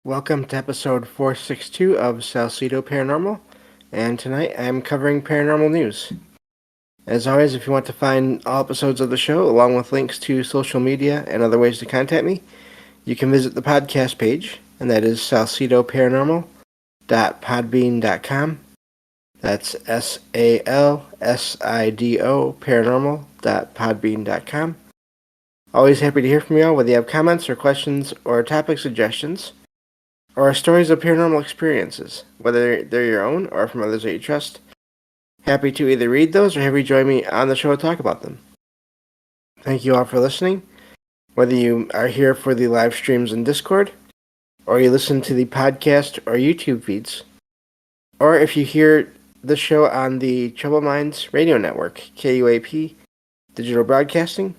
Welcome to episode 462 of Salcedo Paranormal, and tonight I am covering paranormal news. As always, if you want to find all episodes of the show, along with links to social media and other ways to contact me, you can visit the podcast page, and that is salcido.podbean.com. That's SALSIDO paranormal.podbean.com. Always happy to hear from you all, whether you have comments or questions or topic suggestions, or stories of paranormal experiences, whether they're your own or from others that you trust. Happy to either read those or have you join me on the show to talk about them. Thank you all for listening, whether you are here for the live streams in Discord, or you listen to the podcast or YouTube feeds, or if you hear the show on the Troubled Minds radio network, KUAP Digital Broadcasting.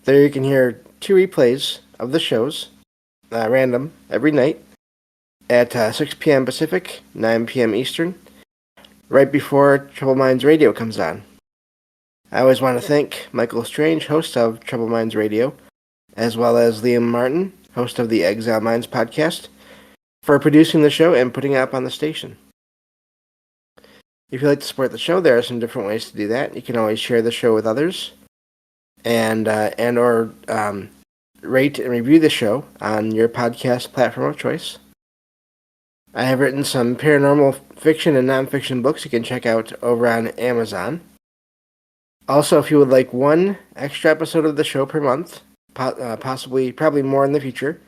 There you can hear 2 replays of the shows, random, every night, at 6 p.m. Pacific, 9 p.m. Eastern, right before Troubled Minds Radio comes on. I always want to thank Michael Strange, host of Troubled Minds Radio, as well as Liam Martin, host of the Exile Minds podcast, for producing the show and putting it up on the station. If you'd like to support the show, there are some different ways to do that. You can always share the show with others, and or rate and review the show on your podcast platform of choice. I have written some paranormal fiction and nonfiction books you can check out over on Amazon. Also, if you would like one extra episode of the show per month, probably more in the future,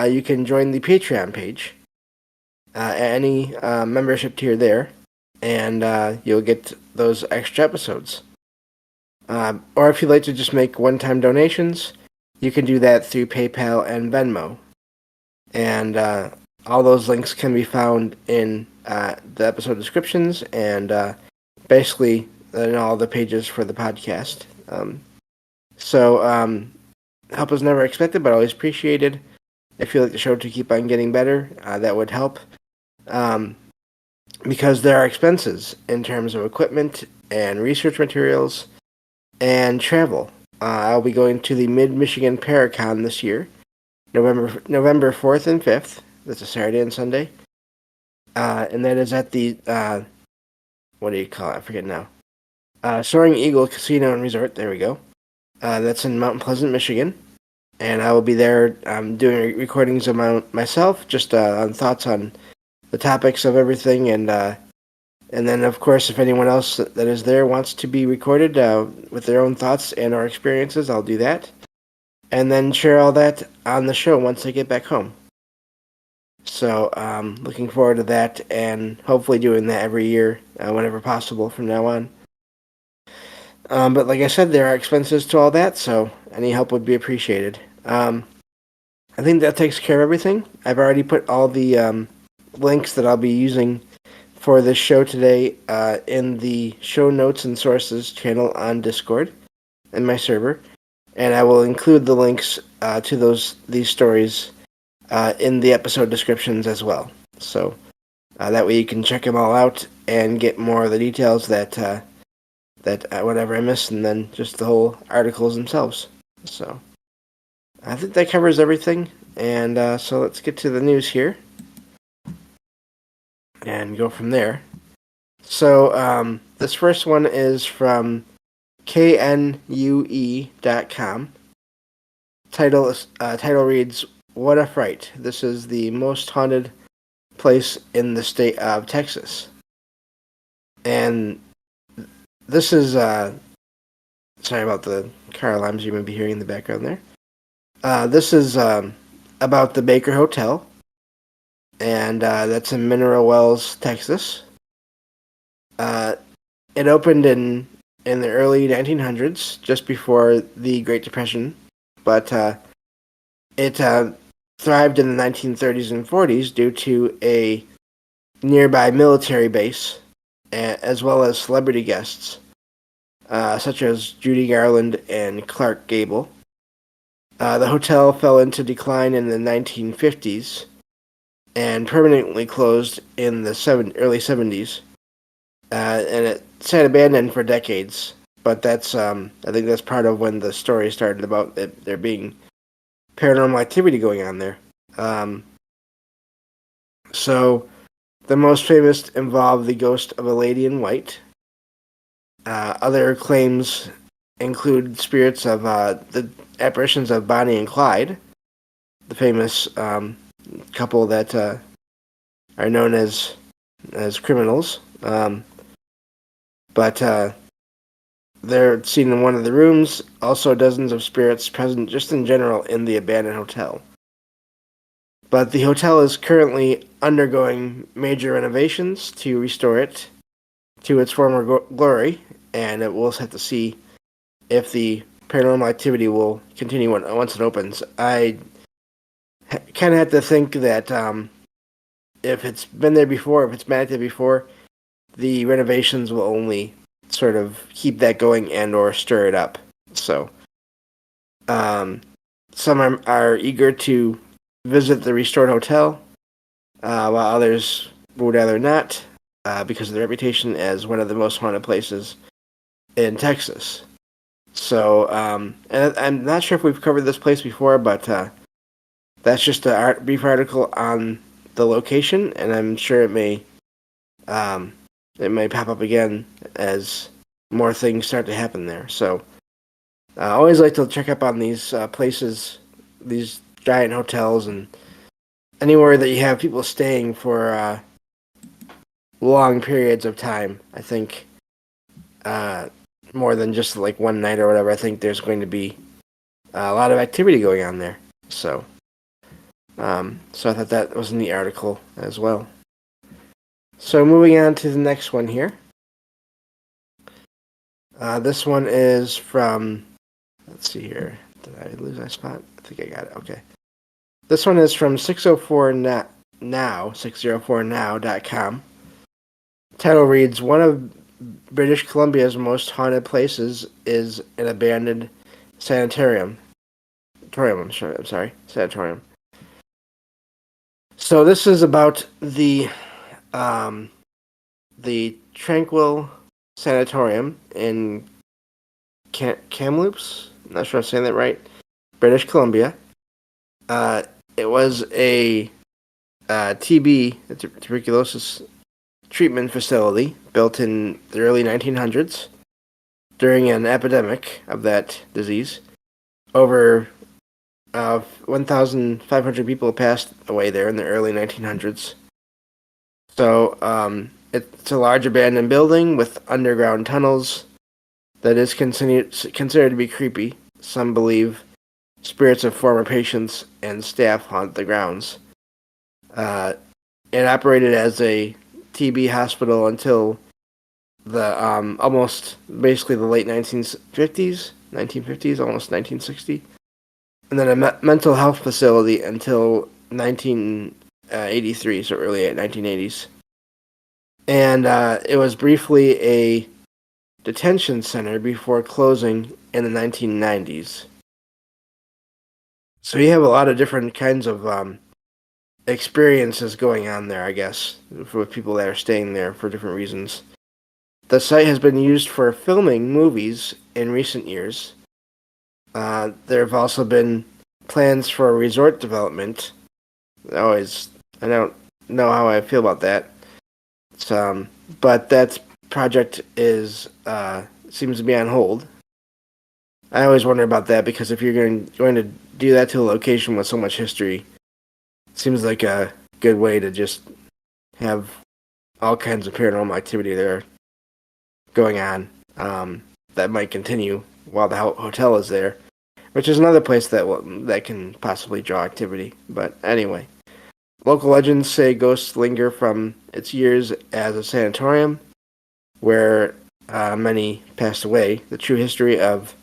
you can join the Patreon page at any membership tier there, and you'll get those extra episodes. Or if you'd like to just make one-time donations, you can do that through PayPal and Venmo. And all those links can be found in the episode descriptions and basically in all the pages for the podcast. Help is never expected, but always appreciated. If you'd like the show to keep on getting better, that would help. Because there are expenses in terms of equipment and research materials and travel. I'll be going to the Mid-Michigan Paracon this year, November 4th and 5th. That's a Saturday and Sunday. And that is at the, what do you call it? I forget now. Soaring Eagle Casino and Resort. There we go. That's in Mount Pleasant, Michigan. And I will be there doing recordings of myself, just on thoughts on the topics of everything. And then, of course, if anyone else that is there wants to be recorded with their own thoughts and or experiences, I'll do that. And then share all that on the show once I get back home. So, looking forward to that, and hopefully doing that every year, whenever possible from now on. But like I said, there are expenses to all that, so any help would be appreciated. I think that takes care of everything. I've already put all the links that I'll be using for this show today in the show notes and sources channel on Discord in my server, and I will include the links to these stories in the episode descriptions as well. So that way you can check them all out and get more of the details that whatever I missed, and then just the whole articles themselves. So I think that covers everything, and so let's get to the news here and go from there. So this first one is from KNUE.com. Title reads, "What a Fright. This is the most haunted place in the state of Texas." And this is, sorry about the car alarms you may be hearing in the background there. This is about the Baker Hotel, and that's in Mineral Wells, Texas. It opened in the early 1900s, just before the Great Depression, but it thrived in the 1930s and 40s due to a nearby military base, as well as celebrity guests, such as Judy Garland and Clark Gable. The hotel fell into decline in the 1950s and permanently closed in the early 70s, and it sat abandoned for decades. But that's I think that's part of when the story started about there being paranormal activity going on there. So the most famous involve the ghost of a lady in white. Other claims include spirits of the apparitions of Bonnie and Clyde, the famous couple that are known as criminals. But they're seen in one of the rooms. Also, dozens of spirits present just in general in the abandoned hotel. But the hotel is currently undergoing major renovations to restore it to its former glory, and we'll have to see if the paranormal activity will continue once it opens. I kind of have to think that if it's been there before, if it's been active before, the renovations will only sort of keep that going and or stir it up. So, some are eager to visit the restored hotel, while others would rather not, because of the reputation as one of the most haunted places in Texas. So, and I'm not sure if we've covered this place before, but that's just a brief article on the location, and I'm sure it may pop up again as more things start to happen there. So, I always like to check up on these places, these giant hotels, and anywhere that you have people staying for long periods of time. I think more than just like one night or whatever. I think there's going to be a lot of activity going on there. So, so I thought that was in the article as well. So moving on to the next one here. This one is from, let's see here. Did I lose my spot? I think I got it. Okay. This one is from 604now.com. Title reads, one of British Columbia's most haunted places is an abandoned sanatorium. Sanatorium. So this is about the Tranquil Sanatorium in Kamloops. I'm not sure I'm saying that right. British Columbia. It was a TB, tuberculosis treatment facility built in the early 1900s during an epidemic of that disease. Over 1,500 people passed away there in the early 1900s. So it's a large abandoned building with underground tunnels that is considered to be creepy. Some believe spirits of former patients and staff haunt the grounds. It operated as a TB hospital until the almost basically the late 1950s, almost 1960, and then a mental health facility until 1983, so early 1980s. And it was briefly a detention center before closing in the 1990s. So you have a lot of different kinds of experiences going on there, I guess, with people that are staying there for different reasons. The site has been used for filming movies in recent years. There have also been plans for a resort development. I don't know how I feel about that. But that project seems to be on hold. I always wonder about that because if you're going to do that to a location with so much history, it seems like a good way to just have all kinds of paranormal activity there going on that might continue while the hotel is there, which is another place that can possibly draw activity. But anyway, local legends say ghosts linger from its years as a sanatorium, where many passed away. The true history of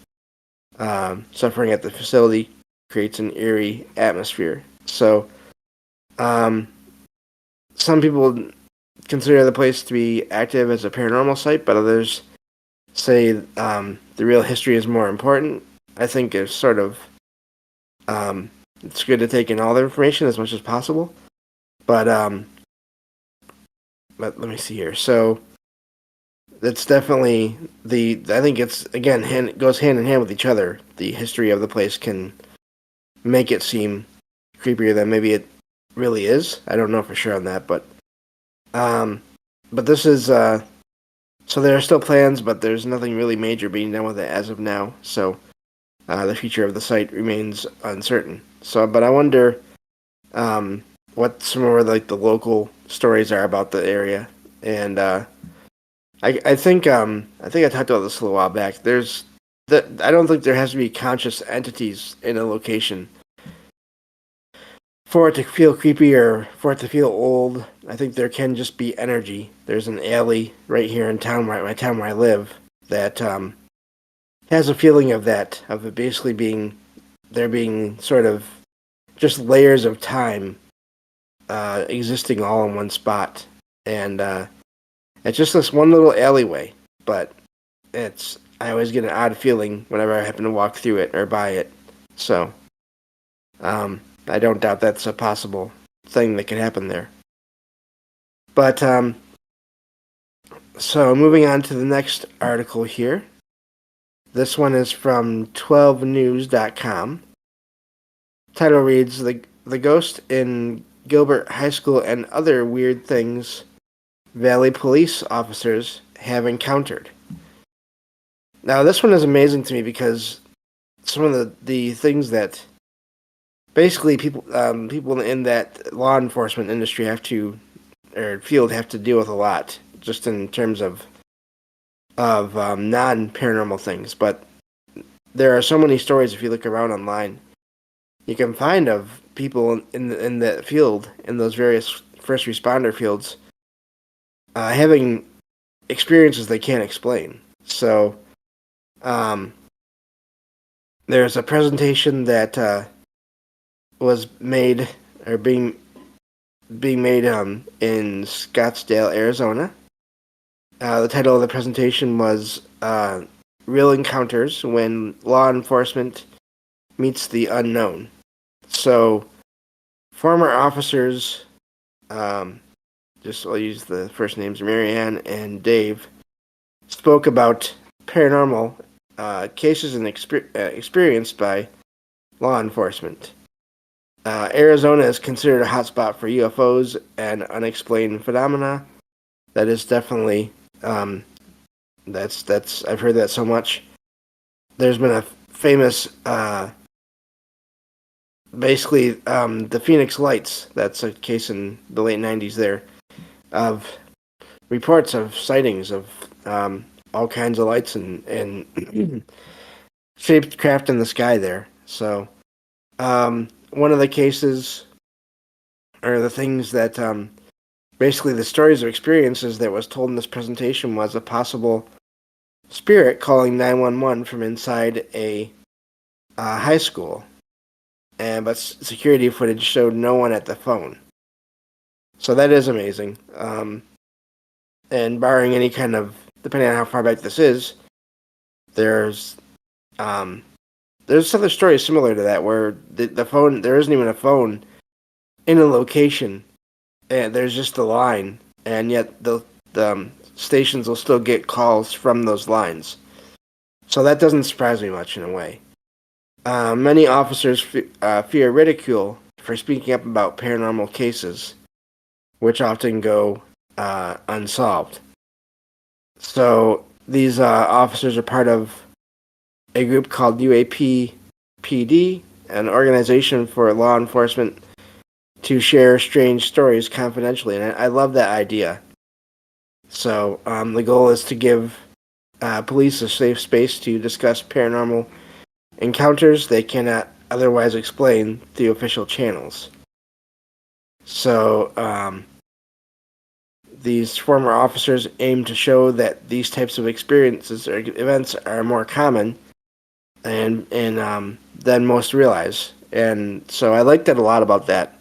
suffering at the facility creates an eerie atmosphere. So, some people consider the place to be active as a paranormal site, but others say the real history is more important. I think it's sort of it's good to take in all the information as much as possible, but let me see here. So it's definitely I think it's again it goes hand in hand with each other. The history of the place can make it seem creepier than maybe it really is. I don't know for sure on that, um, but this is so there are still plans, but there's nothing really major being done with it as of now. So the future of the site remains uncertain. So, but I wonder what some of like the local stories are about the area, and I think I talked about this a little while back. I don't think there has to be conscious entities in a location for it to feel creepy or for it to feel old. I think there can just be energy. There's an alley right here in town, my town where I live, that has a feeling of that, of it basically being there being sort of just layers of time existing all in one spot, and it's just this one little alleyway, but I always get an odd feeling whenever I happen to walk through it or by it. So, I don't doubt that's a possible thing that could happen there. But, so moving on to the next article here. This one is from 12news.com. Title reads, The Ghost in Gilbert High School and Other Weird Things Valley Police Officers Have Encountered. Now, this one is amazing to me because some of the things that basically people in that law enforcement industry have to or field have to deal with a lot, just in terms of non paranormal things. But there are so many stories if you look around online, you can find of people in that field, in those various first responder fields, having experiences they can't explain. So, there's a presentation that was made or being made in Scottsdale, Arizona. The title of the presentation was "Real Encounters When Law Enforcement Meets the Unknown." So, former officers, just I'll use the first names, Marianne and Dave, spoke about paranormal cases and experienced by law enforcement. Arizona is considered a hotspot for UFOs and unexplained phenomena. That is definitely that's I've heard that so much. There's been a famous basically the Phoenix Lights. That's a case in the late '90s there of reports of sightings of all kinds of lights and shaped craft in the sky there. So one of the cases or the things that basically the stories of experiences that was told in this presentation was a possible spirit calling 911 from inside a high school, but security footage showed no one at the phone. So that is amazing. And barring any kind of, depending on how far back this is, there's other stories similar to that where the phone, there isn't even a phone in a location, and there's just a line, and yet the stations will still get calls from those lines. So that doesn't surprise me much in a way. Many officers fear ridicule for speaking up about paranormal cases, which often go unsolved. So these officers are part of a group called UAP-PD, an organization for law enforcement to share strange stories confidentially, and I love that idea. So the goal is to give police a safe space to discuss paranormal encounters they cannot otherwise explain through official channels. So these former officers aim to show that these types of experiences or events are more common and than most realize. And so I like that a lot about that.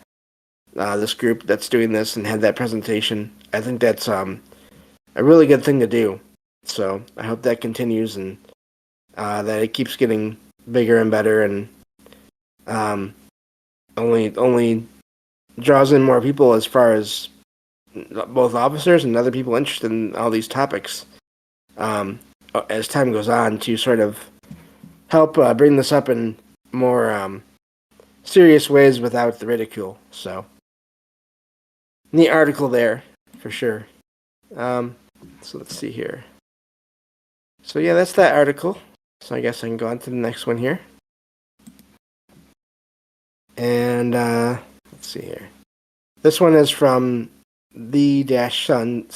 This group that's doing this and had that presentation. I think that's a really good thing to do. So I hope that continues and that it keeps getting bigger and better and only draws in more people as far as both officers and other people interested in all these topics as time goes on to sort of help bring this up in more serious ways without the ridicule. So neat article there, for sure. So let's see here. So yeah, that's that article. So I guess I can go on to the next one here. And let's see here. This one is from the-sun.com.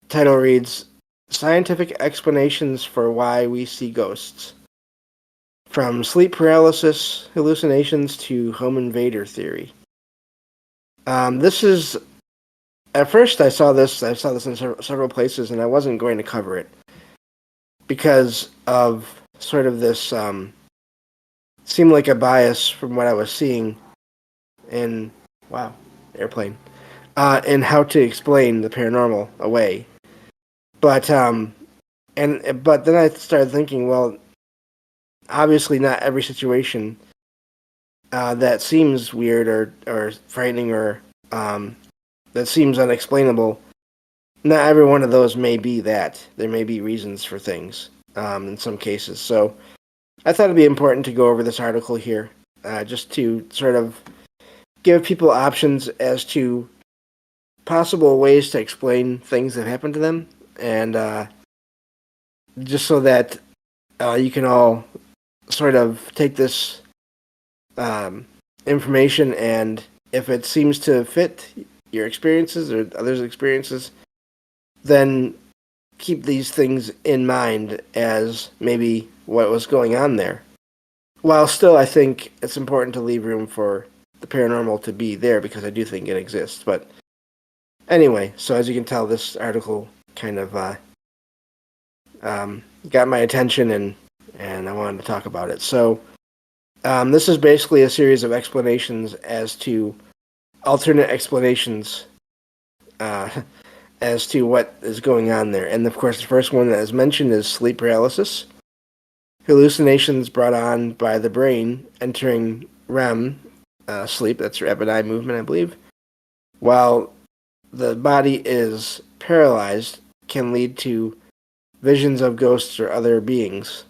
Title reads, Scientific Explanations for Why We See Ghosts. From sleep paralysis, hallucinations to home invader theory. This is, at first I saw this in several places, and I wasn't going to cover it because of sort of this, seemed like a bias from what I was seeing in, airplane, in how to explain the paranormal away. But, but then I started thinking, well, obviously not every situation that seems weird or frightening or that seems unexplainable, not every one of those may be that. There may be reasons for things in some cases. So I thought it'd be important to go over this article here, just to sort of give people options as to possible ways to explain things that happen to them, and just so that you can all sort of take this information, and if it seems to fit your experiences or others' experiences, then keep these things in mind as maybe what was going on there. While still, I think it's important to leave room for the paranormal to be there, because I do think it exists. But anyway, so as you can tell, this article kind of got my attention, and I wanted to talk about it. So this is basically a series of explanations as to alternate explanations as to what is going on there. And of course, the first one that is mentioned is sleep paralysis. Hallucinations brought on by the brain entering REM sleep, that's rapid eye movement, I believe, while the body is paralyzed, can lead to visions of ghosts or other beings.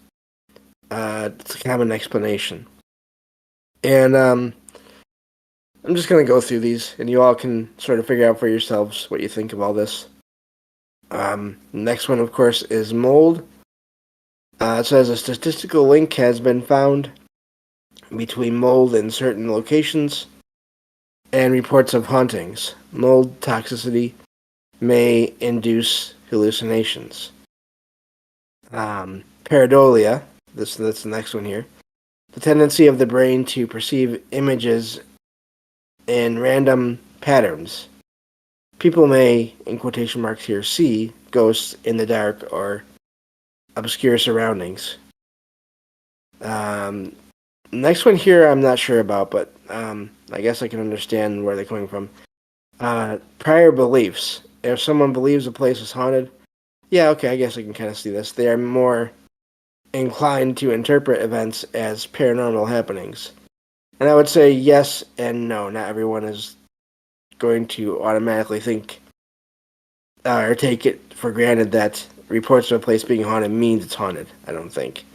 It's a common explanation. And I'm just going to go through these, and you all can sort of figure out for yourselves what you think of all this. Next one, of course, is mold. It says a statistical link has been found between mold in certain locations and reports of hauntings. Mold toxicity may induce hallucinations. Pareidolia, that's the next one here. The tendency of the brain to perceive images in random patterns. People may, in quotation marks here, see ghosts in the dark or obscure surroundings. Next one here I'm not sure about, but I guess I can understand where they're coming from. Prior beliefs. If someone believes a place is haunted, yeah, okay, I guess I can kind of see this. They are more inclined to interpret events as paranormal happenings. And I would say yes and no. Not everyone is going to automatically think or take it for granted that reports of a place being haunted means it's haunted. I don't think.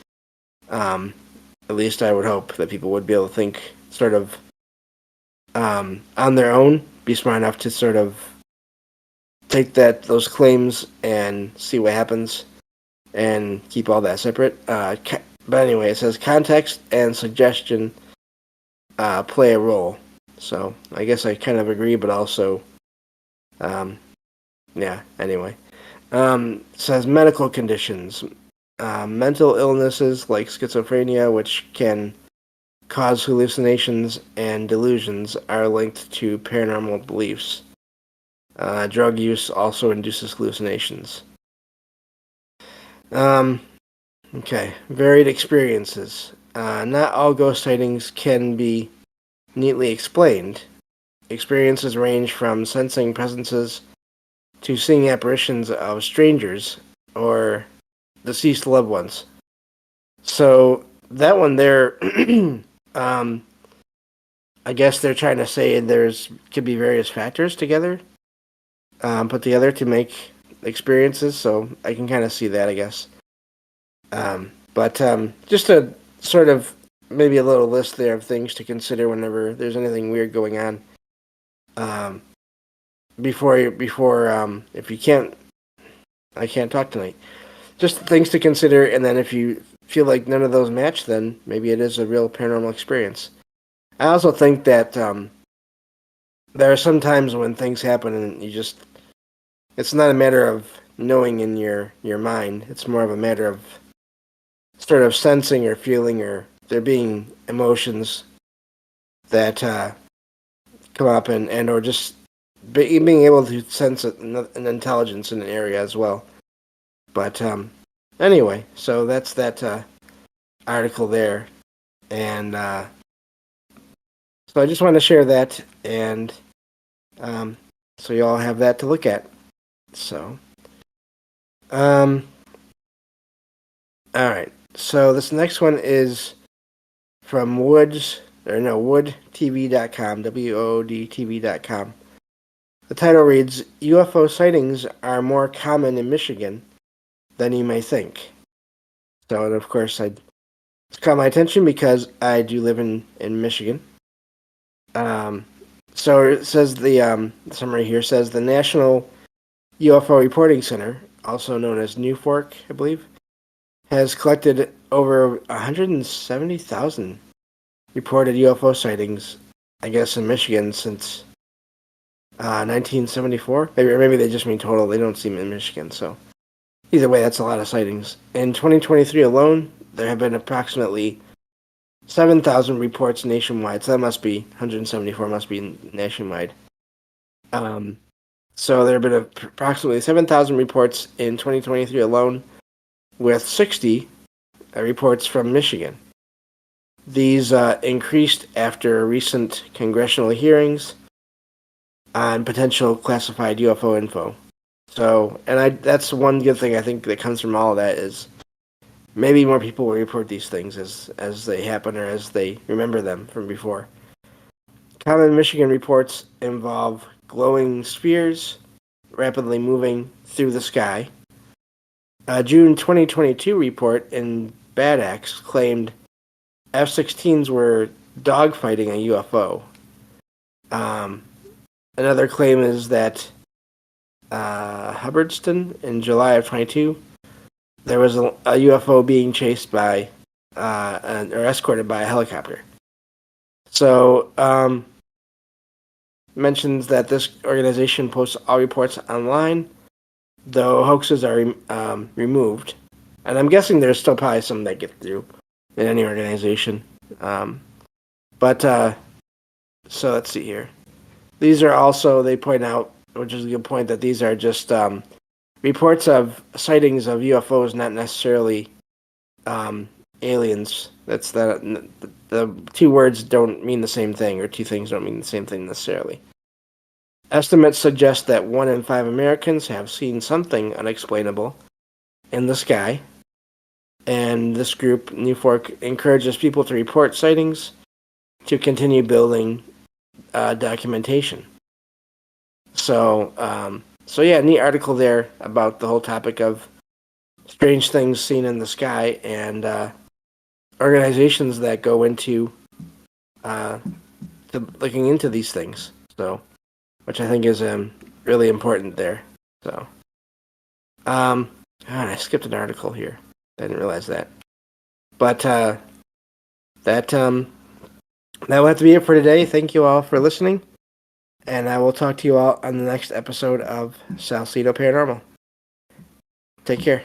At least I would hope that people would be able to think sort of on their own, be smart enough to sort of take those claims and see what happens and keep all that separate. But anyway, it says context and suggestion play a role. So I guess I kind of agree, but also, yeah, anyway. Says medical conditions. Mental illnesses like schizophrenia, which can cause hallucinations and delusions, are linked to paranormal beliefs. Drug use also induces hallucinations. Okay, varied experiences. Not all ghost sightings can be neatly explained. Experiences range from sensing presences to seeing apparitions of strangers or deceased loved ones. So that one there, I guess they're trying to say could be various factors together, put together to make experiences. So I can kind of see that, I guess. But just a sort of maybe a little list there of things to consider whenever there's anything weird going on. Um, before if you can't, I can't talk tonight. Just things to consider, and then if you feel like none of those match, then maybe it is a real paranormal experience. I also think that there are some times when things happen and it's not a matter of knowing in your mind. It's more of a matter of sort of sensing or feeling, or there being emotions that come up, and or just being able to sense an intelligence in an area as well. But anyway, so that's that article there, and so I just want to share that, and so you all have that to look at. So, all right. So this next one is from woodtv.com, woodtv.com. The title reads, UFO sightings are more common in Michigan than you may think. So, and of course, it's caught my attention because I do live in Michigan. So it says the summary here says the National UFO Reporting Center, also known as NUFORC, I believe, has collected over 170,000 reported UFO sightings, I guess, in Michigan since 1974. Maybe they just mean total. They don't seem in Michigan, so either way, that's a lot of sightings. In 2023 alone, there have been approximately 7,000 reports nationwide. So that must be 174 must be nationwide. So there have been approximately 7,000 reports in 2023 alone, with 60 reports from Michigan. These increased after recent congressional hearings on potential classified UFO info. So, and that's one good thing I think that comes from all of that is maybe more people will report these things as they happen or as they remember them from before. Common Michigan reports involve glowing spheres rapidly moving through the sky. A June 2022 report in Bad Axe claimed F-16s were dogfighting a UFO. Another claim is that Hubbardston in July of 22, there was a UFO being chased by or escorted by a helicopter. So mentions that this organization posts all reports online, though hoaxes are removed. And I'm guessing there's still probably some that get through in any organization. But so let's see here. These are also, they point out, which is a good point, that these are just reports of sightings of UFOs, not necessarily aliens. That's the two words don't mean the same thing, or two things don't mean the same thing necessarily. Estimates suggest that 1 in 5 Americans have seen something unexplainable in the sky, and this group, NUFORC, encourages people to report sightings to continue building documentation. So, so yeah, neat article there about the whole topic of strange things seen in the sky and organizations that go into looking into these things. So, which I think is really important there. So, I skipped an article here. I didn't realize that. But that will have to be it for today. Thank you all for listening, and I will talk to you all on the next episode of Salcedo Paranormal. Take care.